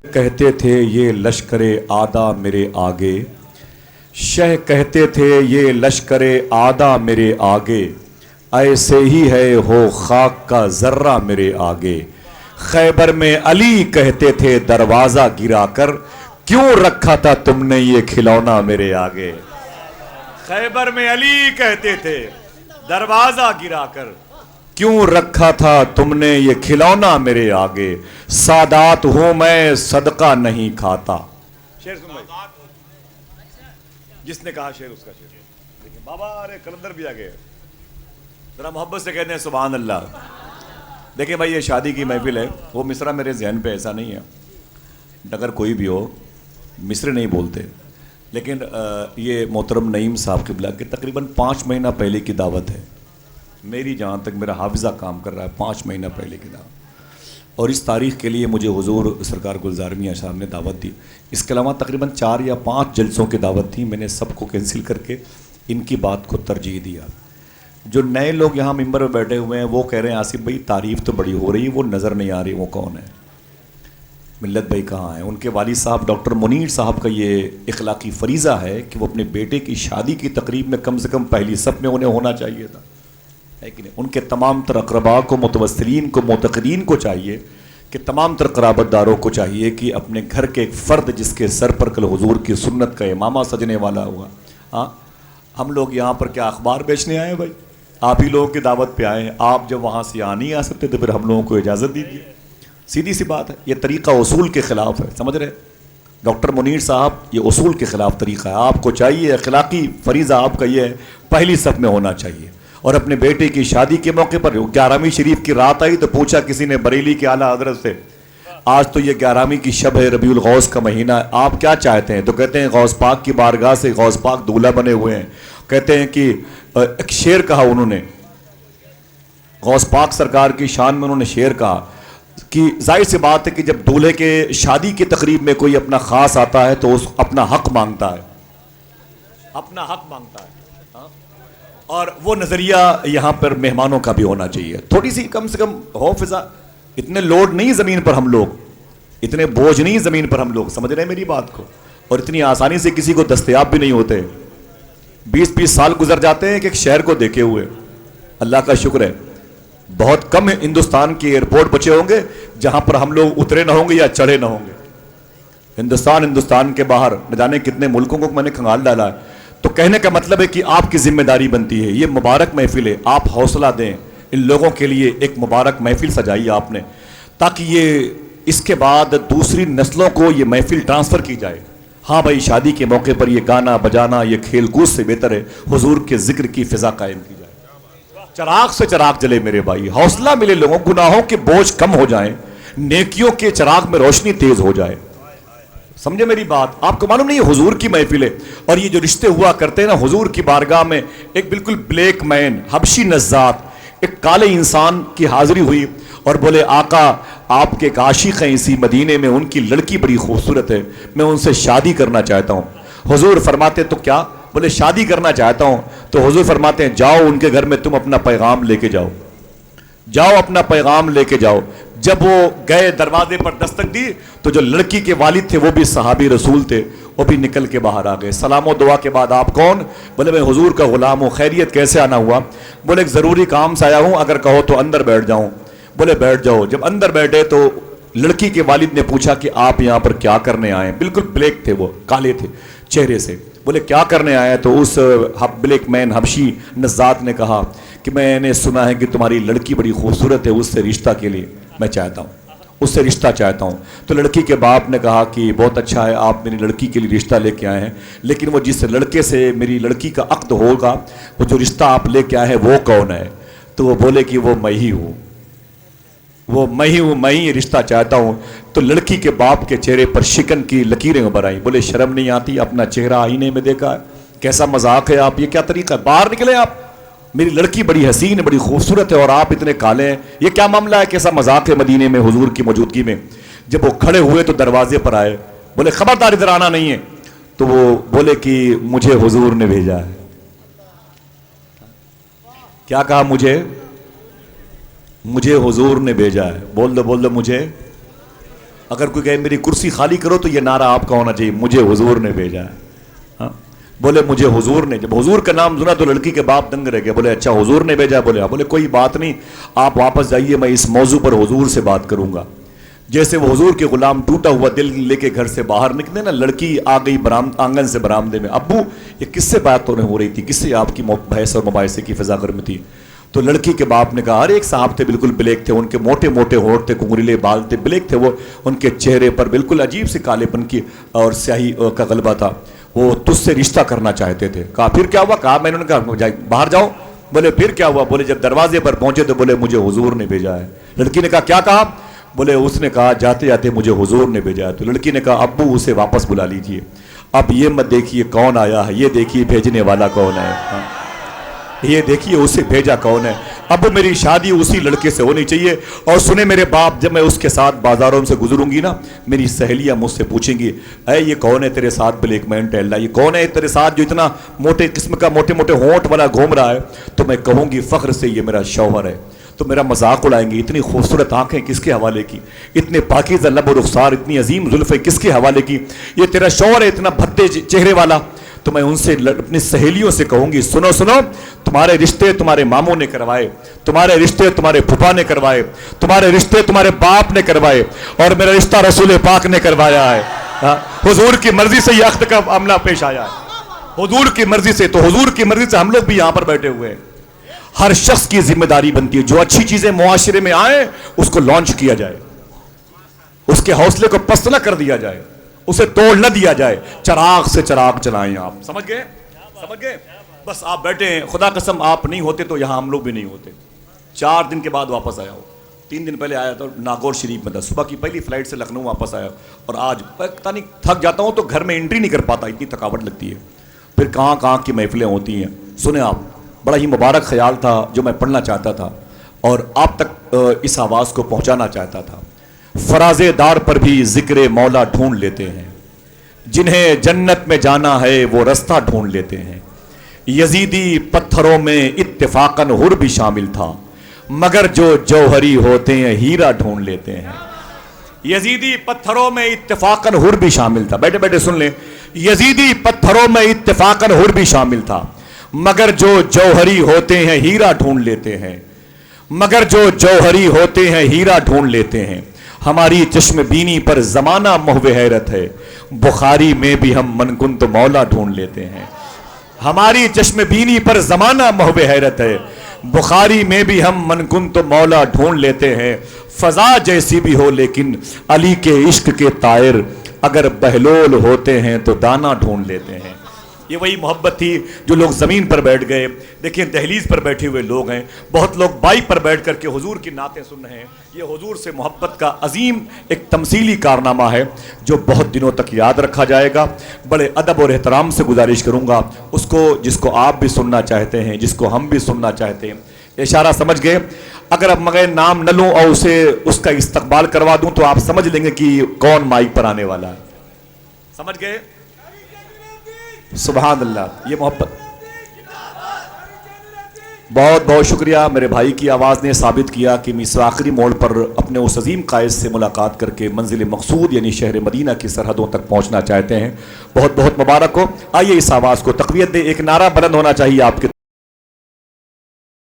کہتے تھے یہ لشکر آدھا میرے آگے، شہ کہتے تھے یہ لشکر آدھا میرے آگے، ایسے ہی ہے ہو خاک کا ذرہ میرے آگے۔ خیبر میں علی کہتے تھے دروازہ گرا کر، کیوں رکھا تھا تم نے یہ کھلونا میرے آگے۔ خیبر میں علی کہتے تھے دروازہ گرا کر، کیوں رکھا تھا تم نے یہ کھلونا میرے آگے۔ سادات ہوں میں صدقہ نہیں کھاتا۔ شعر سن بھائی، جس نے کہا شعر اس کا شعر لیکن بابا ارے کلندر بھی آگے ذرا محبت سے کہتے ہیں سبحان اللہ۔ دیکھیں بھائی یہ شادی کی محفل ہے، وہ مصرع میرے ذہن پہ ایسا نہیں ہے، اگر کوئی بھی ہو مصرع نہیں بولتے، لیکن یہ محترم نعیم صاحب قبلہ کے تقریباً 5 مہینہ پہلے کی دعوت ہے، میری جہاں تک میرا حافظہ کام کر رہا ہے 5 مہینہ پہلے کی دعوت، اور اس تاریخ کے لیے مجھے حضور سرکار گلزار میاں صاحب نے دعوت دی۔ اس کے علاوہ تقریباً 4 یا 5 جلسوں کی دعوت تھی، میں نے سب کو کینسل کر کے ان کی بات کو ترجیح دیا۔ جو نئے لوگ یہاں ممبر میں بیٹھے ہوئے ہیں وہ کہہ رہے ہیں آصف بھائی تعریف تو بڑی ہو رہی ہے، وہ نظر نہیں آ رہی وہ کون ہے، ملت بھائی کہاں ہیں۔ ان کے والد صاحب ڈاکٹر منیر صاحب کا یہ اخلاقی فریضہ ہے کہ وہ اپنے بیٹے کی شادی کی تقریب میں کم سے کم پہلی صف میں انہیں ہونا چاہیے تھا، ہے کہ نہیں۔ ان کے تمام تر اقرباء کو، متوسلین کو، معتقدین کو چاہیے کہ تمام تر قرابت داروں کو چاہیے کہ اپنے گھر کے ایک فرد جس کے سر پر کل حضور کی سنت کا امامہ سجنے والا ہوا۔ ہاں ہم لوگ یہاں پر کیا اخبار بیچنے آئے ہیں بھائی؟ آپ ہی لوگوں کی دعوت پہ آئے ہیں، آپ جب وہاں سے نہیں آ سکتے تو پھر ہم لوگوں کو اجازت دیجیے، سیدھی سی بات ہے۔ یہ طریقہ اصول کے خلاف ہے، سمجھ رہے ڈاکٹر منیر صاحب، یہ اصول کے خلاف طریقہ ہے۔ آپ کو چاہیے، اخلاقی فریضہ آپ کا یہ ہے، پہلی صف میں ہونا چاہیے۔ اور اپنے بیٹے کی شادی کے موقع پر 11ویں شریف کی رات آئی تو پوچھا کسی نے بریلی کے اعلیٰ حضرت سے، آج تو یہ 11ویں کی شب ہے، ربیع الغوث کا مہینہ ہے، آپ کیا چاہتے ہیں؟ تو کہتے ہیں غوث پاک کی بارگاہ سے غوث پاک دولہا بنے ہوئے ہیں۔ کہتے ہیں کہ ایک شعر کہا انہوں نے، غوث پاک سرکار کی شان میں انہوں نے شعر کہا کہ ظاہر سی بات ہے کہ جب دولہے کے شادی کی تقریب میں کوئی اپنا خاص آتا ہے تو اس اپنا حق مانگتا ہے، اپنا حق مانگتا ہے، اور وہ نظریہ یہاں پر مہمانوں کا بھی ہونا چاہیے۔ تھوڑی سی کم سے کم ہو فضا، اتنے لوڈ نہیں زمین پر ہم لوگ، اتنے بوجھ نہیں زمین پر ہم لوگ، سمجھ رہے ہیں میری بات کو، اور اتنی آسانی سے کسی کو دستیاب بھی نہیں ہوتے۔ 20-20 سال گزر جاتے ہیں کہ ایک شہر کو دیکھے ہوئے، اللہ کا شکر ہے بہت کم ہندوستان کے ایئرپورٹ بچے ہوں گے جہاں پر ہم لوگ اترے نہ ہوں گے یا چڑھے نہ ہوں گے۔ ہندوستان کے باہر نہ جانے کتنے ملکوں کو میں نے کھنگال ڈالا ہے۔ تو کہنے کا مطلب ہے کہ آپ کی ذمہ داری بنتی ہے، یہ مبارک محفل ہے، آپ حوصلہ دیں ان لوگوں کے لیے، ایک مبارک محفل سجائی آپ نے تاکہ یہ اس کے بعد دوسری نسلوں کو یہ محفل ٹرانسفر کی جائے۔ ہاں بھائی شادی کے موقع پر یہ گانا بجانا، یہ کھیل کود سے بہتر ہے حضور کے ذکر کی فضا قائم کی جائے، چراغ سے چراغ جلے میرے بھائی، حوصلہ ملے لوگوں، گناہوں کے بوجھ کم ہو جائیں، نیکیوں کے چراغ میں روشنی تیز ہو جائے۔ سمجھے میری بات؟ آپ کو معلوم نہیں ہے حضور کی محفل ہے، اور یہ جو رشتے ہوا کرتے ہیں نا حضور کی بارگاہ میں، ایک بالکل بلیک مین حبشی نژاد ایک کالے انسان کی حاضری ہوئی اور بولے آقا آپ کے ایک عاشق ہیں اسی مدینے میں، ان کی لڑکی بڑی خوبصورت ہے، میں ان سے شادی کرنا چاہتا ہوں۔ حضور فرماتے تو کیا؟ بولے شادی کرنا چاہتا ہوں۔ تو حضور فرماتے ہیں جاؤ ان کے گھر میں، تم اپنا پیغام لے کے جاؤ، جاؤ اپنا پیغام لے کے جاؤ۔ جب وہ گئے دروازے پر دستک دی تو جو لڑکی کے والد تھے وہ بھی صحابی رسول تھے، وہ بھی نکل کے باہر آ گئے۔ سلام و دعا کے بعد آپ کون؟ بولے میں حضور کا غلام ہوں، خیریت کیسے آنا ہوا؟ بولے ایک ضروری کام سے آیا ہوں، اگر کہو تو اندر بیٹھ جاؤں۔ بولے بیٹھ جاؤ۔ جب اندر بیٹھے تو لڑکی کے والد نے پوچھا کہ آپ یہاں پر کیا کرنے آئے ہیں؟ بالکل بلیک تھے، وہ کالے تھے چہرے سے۔ بولے کیا کرنے آئے ہیں؟ تو اس بلیک مین حبشی نژاد نے کہا کہ میں نے سنا ہے کہ تمہاری لڑکی بڑی خوبصورت ہے، اس سے رشتہ کے لیے میں چاہتا ہوں، اس سے رشتہ چاہتا ہوں۔ تو لڑکی کے باپ نے کہا کہ بہت اچھا ہے، آپ میری لڑکی کے لیے رشتہ لے کے آئے ہیں، لیکن وہ جس لڑکے سے میری لڑکی کا عقد ہوگا، وہ جو رشتہ آپ لے کے آئے ہیں وہ کون ہے؟ تو وہ بولے کہ وہ میں ہی ہوں، وہ میں ہی ہوں، میں ہی یہ رشتہ چاہتا ہوں۔ تو لڑکی کے باپ کے چہرے پر شکن کی لکیریں ابھر آئیں۔ بولے شرم نہیں آتی؟ اپنا چہرہ آئینے میں دیکھا ہے، کیسا مذاق ہے آپ، یہ کیا طریقہ ہے؟ باہر نکلے آپ، میری لڑکی بڑی حسین ہے، بڑی خوبصورت ہے، اور آپ اتنے کالے ہیں، یہ کیا معاملہ ہے؟ کیسا مذاق ہے مدینے میں حضور کی موجودگی میں؟ جب وہ کھڑے ہوئے تو دروازے پر آئے، بولے خبردار ادھر آنا نہیں ہے۔ تو وہ بولے کہ مجھے حضور نے بھیجا ہے۔ کیا کہا؟ مجھے حضور نے بھیجا ہے۔ بول دو مجھے اگر کوئی کہے میری کرسی خالی کرو تو یہ نعرہ آپ کا ہونا چاہیے، مجھے حضور نے بھیجا ہے. ہاں بولے مجھے حضور نے، جب حضور کا نام سنا تو لڑکی کے باپ دنگ رہ گئے. بولے اچھا حضور نے بھیجا؟ بولے ہاں. بولے کوئی بات نہیں، آپ واپس جائیے، میں اس موضوع پر حضور سے بات کروں گا. جیسے وہ حضور کے غلام ٹوٹا ہوا دل لے کے گھر سے باہر نکلے نا، لڑکی آ گئی آنگن سے برآمدے میں. ابو یہ کس سے بات ہو رہی تھی، کس سے آپ کی بحث اور مباحثے کی فضا گرم تھی؟ تو لڑکی کے باپ نے کہا، ہر ایک صاحب تھے بالکل بلیک تھے، ان کے موٹے موٹے ہونٹ تھے، کنگریلے بال تھے، بلیک تھے وہ، ان کے چہرے پر بالکل عجیب سی کالے پن کی اور سیاہی کا غلبہ تھا. وہ تجھ سے رشتہ کرنا چاہتے تھے. کہا پھر کیا ہوا؟ کہا میں نے کہا باہر جاؤ. بولے پھر کیا ہوا؟ بولے جب دروازے پر پہنچے تو بولے مجھے حضور نے بھیجا ہے. لڑکی نے کہا کیا کہا؟ بولے اس نے کہا جاتے جاتے مجھے حضور نے بھیجا ہے. تو لڑکی نے کہا ابو اسے واپس بلا لیجئے. اب یہ مت دیکھیے کون آیا ہے، یہ دیکھیے بھیجنے والا کون ہے. یہ دیکھیے اسے بھیجا کون ہے. اب میری شادی اسی لڑکے سے ہونی چاہیے. اور سنے میرے باپ، جب میں اس کے ساتھ بازاروں سے گزروں گی نا، میری سہیلیاں مجھ سے پوچھیں گی اے یہ کون ہے تیرے ساتھ بلیک مین ٹہل رہا ہے، یہ کون ہے تیرے ساتھ جو اتنا موٹے قسم کا موٹے موٹے ہونٹ والا گھوم رہا ہے؟ تو میں کہوں گی فخر سے یہ میرا شوہر ہے. تو میرا مذاق اڑائیں گے، اتنی خوبصورت آنکھیں کس کے حوالے کی، اتنے پاکیزہ لب و رخسار، اتنی عظیم زلفیں کس کے حوالے کی، یہ تیرا شوہر ہے اتنا بھدے چہرے والا. تو میں ان سے اپنی سہیلیوں سے کہوں گی سنو سنو، تمہارے رشتے تمہارے ماموں نے کروائے، تمہارے رشتے تمہارے پھپھا نے کروائے، تمہارے رشتے تمہارے باپ نے کروائے، اور میرا رشتہ رسول پاک نے کروایا ہے. حضور کی مرضی سے یہ عقد کا معاملہ پیش آیا ہے، حضور کی مرضی سے. تو حضور کی مرضی سے ہم لوگ بھی یہاں پر بیٹھے ہوئے ہیں. ہر شخص کی ذمہ داری بنتی ہے جو اچھی چیزیں معاشرے میں آئیں اس کو لانچ کیا جائے، اس کے حوصلے کو پست نہ کر دیا جائے، اسے توڑ نہ دیا جائے. چراغ سے چراغ چلائیں. آپ سمجھ گئے؟ سمجھ گئے؟ بس آپ بیٹھے ہیں. خدا قسم آپ نہیں ہوتے تو یہاں ہم لوگ بھی نہیں ہوتے. 4 دن کے بعد واپس آیا ہو. 3 دن پہلے آیا تھا ناگور شریف میں تھا، صبح کی پہلی فلائٹ سے لکھنؤ واپس آیا. اور آج پتہ نہیں تھک جاتا ہوں تو گھر میں انٹری نہیں کر پاتا، اتنی تھکاوٹ لگتی ہے. پھر کہاں کہاں کی محفلیں ہوتی ہیں. سنیں آپ، بڑا ہی مبارک خیال تھا جو میں پڑھنا چاہتا تھا اور آپ تک اس آواز کو پہنچانا چاہتا تھا. فراز دار پر بھی ذکر مولا ڈھونڈ لیتے ہیں، جنہیں جنت میں جانا ہے وہ رستہ ڈھونڈ لیتے ہیں. یزیدی پتھروں میں اتفاقاً حر بھی شامل تھا، مگر جو جوہری ہوتے ہیں ہیرا ڈھونڈ لیتے ہیں. یزیدی پتھروں میں اتفاقاً حر بھی شامل تھا. بیٹھے بیٹھے سن لیں. یزیدی پتھروں میں اتفاقاً حر بھی شامل تھا، مگر جو جوہری ہوتے ہیں ہیرا ڈھونڈ لیتے ہیں، مگر جو جوہری ہوتے ہیں ہیرا ڈھونڈ لیتے ہیں. ہماری چشم بینی پر زمانہ محو حیرت ہے، بخاری میں بھی ہم منکن تو مولا ڈھونڈ لیتے ہیں. ہماری چشم بینی پر زمانہ محو حیرت ہے، بخاری میں بھی ہم منکن تو مولا ڈھونڈ لیتے ہیں. فضا جیسی بھی ہو لیکن علی کے عشق کے طائر، اگر بہلول ہوتے ہیں تو دانا ڈھونڈ لیتے ہیں. یہ وہی محبت تھی جو لوگ زمین پر بیٹھ گئے. دیکھیں دہلیز پر بیٹھے ہوئے لوگ ہیں، بہت لوگ بائک پر بیٹھ کر کے حضور کی نعتیں سن رہے ہیں. یہ حضور سے محبت کا عظیم ایک تمثیلی کارنامہ ہے جو بہت دنوں تک یاد رکھا جائے گا. بڑے ادب اور احترام سے گزارش کروں گا اس کو جس کو آپ بھی سننا چاہتے ہیں، جس کو ہم بھی سننا چاہتے ہیں. اشارہ سمجھ گئے؟ اگر اب مگر نام نہ لوں اور اسے اس کا استقبال کروا دوں تو آپ سمجھ لیں گے کہ کون مائک پر آنے والا ہے. سمجھ گئے؟ سبحان اللہ. یہ محبت. بہت بہت شکریہ. میرے بھائی کی آواز نے ثابت کیا کہ ہم اس آخری موڑ پر اپنے اس عظیم قائد سے ملاقات کر کے منزل مقصود یعنی شہر مدینہ کی سرحدوں تک پہنچنا چاہتے ہیں. بہت بہت مبارک ہو. آئیے اس آواز کو تقویت دے. ایک نعرہ بلند ہونا چاہیے آپ کے